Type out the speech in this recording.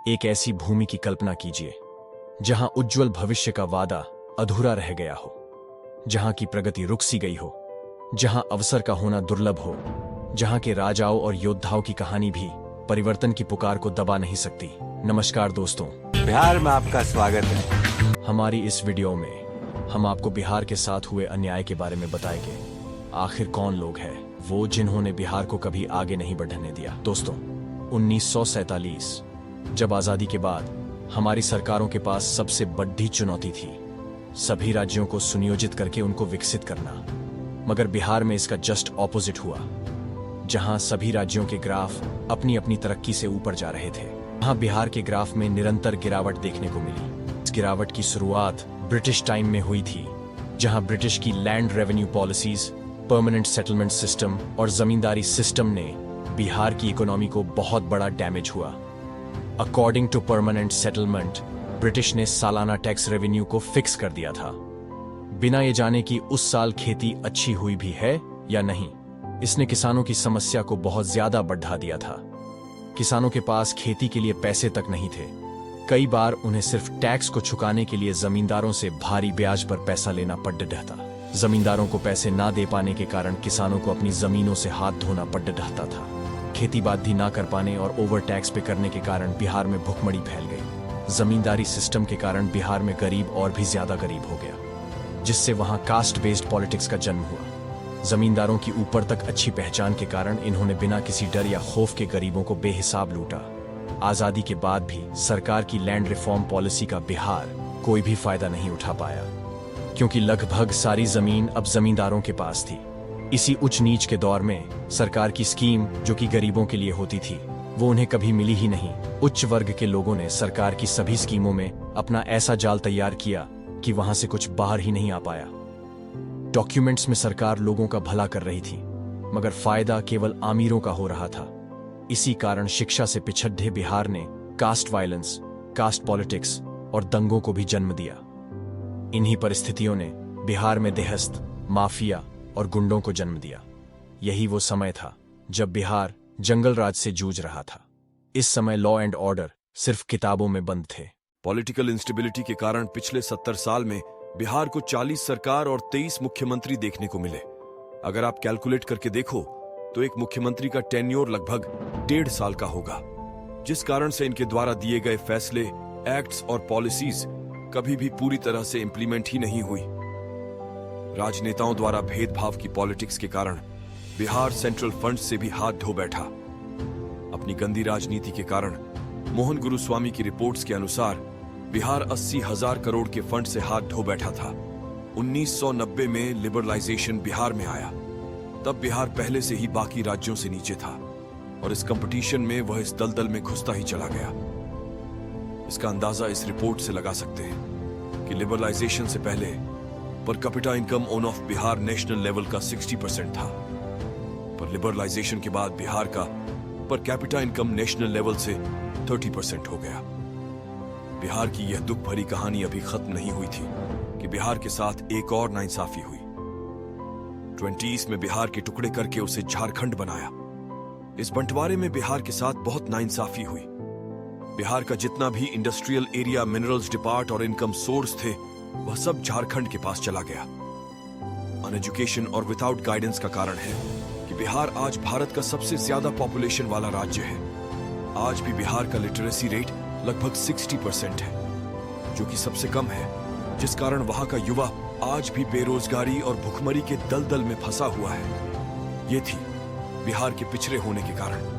एक ऐसी भूमि की कल्पना कीजिए जहां उज्जवल भविष्य का वादा अधूरा रह गया हो, जहां की प्रगति रुक सी गई हो, जहां अवसर का होना दुर्लभ हो, जहां के राजाओं और योद्धाओं की कहानी भी परिवर्तन की पुकार को दबा नहीं सकती। नमस्कार दोस्तों, बिहार में आपका स्वागत है। हमारी इस वीडियो में हम आपको बिहार के साथ हुए अन्याय के बारे में बताएंगे। आखिर कौन लोग हैं वो जिन्होंने बिहार को कभी आगे नहीं बढ़ने दिया। दोस्तों, 1947 जब आजादी के बाद हमारी सरकारों के पास सबसे बड़ी चुनौती थी सभी राज्यों को सुनियोजित करके उनको विकसित करना, मगर बिहार में इसका जस्ट ऑपोजिट हुआ। जहां सभी राज्यों के ग्राफ अपनी अपनी तरक्की से ऊपर जा रहे थे, वहां बिहार के ग्राफ में निरंतर गिरावट देखने को मिली। इस गिरावट की शुरुआत ब्रिटिश टाइम में हुई थी, जहां ब्रिटिश की land revenue policies, permanent settlement system और जमींदारी सिस्टम ने बिहार की इकोनॉमी को बहुत बड़ा डैमेज हुआ। According to permanent settlement, British ने सालाना टैक्स रेवेन्यू को फिक्स कर दिया था, बिना ये जाने कि उस साल खेती अच्छी हुई भी है या नहीं। इसने किसानों की समस्या को बहुत ज्यादा बढ़ा दिया था। किसानों के पास खेती के लिए पैसे तक नहीं थे। कई बार उन्हें सिर्फ टैक्स को चुकाने के लिए जमींदारों से भारी ब्याज पर पैसा लेना पड़ रहा था। जमींदारों को पैसे ना दे पाने के कारण किसानों को अपनी जमीनों से हाथ धोना पड़ रहा था। खेती बाड़ी ना कर पाने और ओवर टैक्स पे करने के कारण बिहार में भुखमरी फैल गई। जमींदारी सिस्टम के कारण बिहार में गरीब और भी ज्यादा गरीब हो गया, जिससे वहां कास्ट बेस्ड पॉलिटिक्स का जन्म हुआ। जमींदारों की ऊपर तक अच्छी पहचान के कारण इन्होंने बिना किसी डर या खौफ के गरीबों को बेहिसाब लूटा। आजादी के बाद भी सरकार की लैंड रिफॉर्म पॉलिसी का बिहार कोई भी फायदा नहीं उठा पाया, क्योंकि लगभग सारी जमीन अब जमींदारों के पास थी। इसी उच्च नीच के दौर में सरकार की स्कीम जो कि गरीबों के लिए होती थी, वो उन्हें कभी मिली ही नहीं। उच्च वर्ग के लोगों ने सरकार की सभी स्कीमों में अपना ऐसा जाल तैयार किया कि वहां से कुछ बाहर ही नहीं आ पाया। डॉक्यूमेंट्स में सरकार लोगों का भला कर रही थी, मगर फायदा केवल अमीरों का हो रहा था। इसी कारण शिक्षा से पिछड़े बिहार ने कास्ट वायलेंस, कास्ट पॉलिटिक्स और दंगों को भी जन्म दिया। इन्हीं परिस्थितियों ने बिहार में देहस्त, माफिया और गुंडों को जन्म दिया। यही वो समय था जब बिहार जंगल राज से जूझ रहा था। इस समय लॉ एंड ऑर्डर सिर्फ किताबों में बंद थे। पॉलिटिकल इंस्टेबिलिटी के कारण पिछले 70 साल में बिहार को 40 सरकार और 23 मुख्यमंत्री देखने को मिले। अगर आप कैलकुलेट करके देखो तो एक मुख्यमंत्री का टेन्योर लगभग 1.5 साल का होगा, जिस कारण से इनके द्वारा दिए गए फैसले, एक्ट्स और पॉलिसीज कभी भी पूरी तरह से इंप्लीमेंट ही नहीं हुई। राजनेताओं द्वारा भेदभाव की पॉलिटिक्स के कारण बिहार सेंट्रल फंड से भी हाथ धो बैठा। अपनी गंदी राजनीति के कारण मोहन गुरुस्वामी की रिपोर्ट्स के अनुसार बिहार 80,000 करोड़ के फंड से हाथ धो बैठा था। 1990 में लिबरलाइजेशन बिहार में आया, तब बिहार पहले से ही बाकी राज्यों से नीचे था और इस कंपटीशन में वह इस दलदल में घुसता ही चला गया। इसका अंदाजा इस रिपोर्ट से लगा सकते हैं कि लिबरलाइजेशन से पहले per capita income of Bihar national level का 60% था, पर लिबरलाइजेशन के बाद बिहार का per capita income national level से 30% हो गया। बिहार की यह दुख भरी कहानी अभी खत्म नहीं हुई थी कि बिहार के साथ एक और नाइंसाफी हुई। 20s में बिहार के टुकड़े करके उसे झारखंड बनाया। इस बंटवारे में बिहार के साथ बहुत नाइंसाफी हुई। बिहार का जितना भी इंडस्ट्रियल एरिया, मिनरल्स डिपार्ट और इनकम सोर्स थे, वह सब झारखंड के पास चला गया। अनएजुकेशन और विदाउट गाइडेंस का कारण है कि बिहार आज भारत का सबसे ज्यादा पॉपुलेशन वाला राज्य है। आज भी बिहार का लिटरेसी रेट लगभग 60% है, जो कि सबसे कम है, जिस कारण वहां का युवा आज भी बेरोजगारी और भुखमरी के दलदल में फंसा हुआ है। ये थी बिहार के पिछड़े होने के कारण।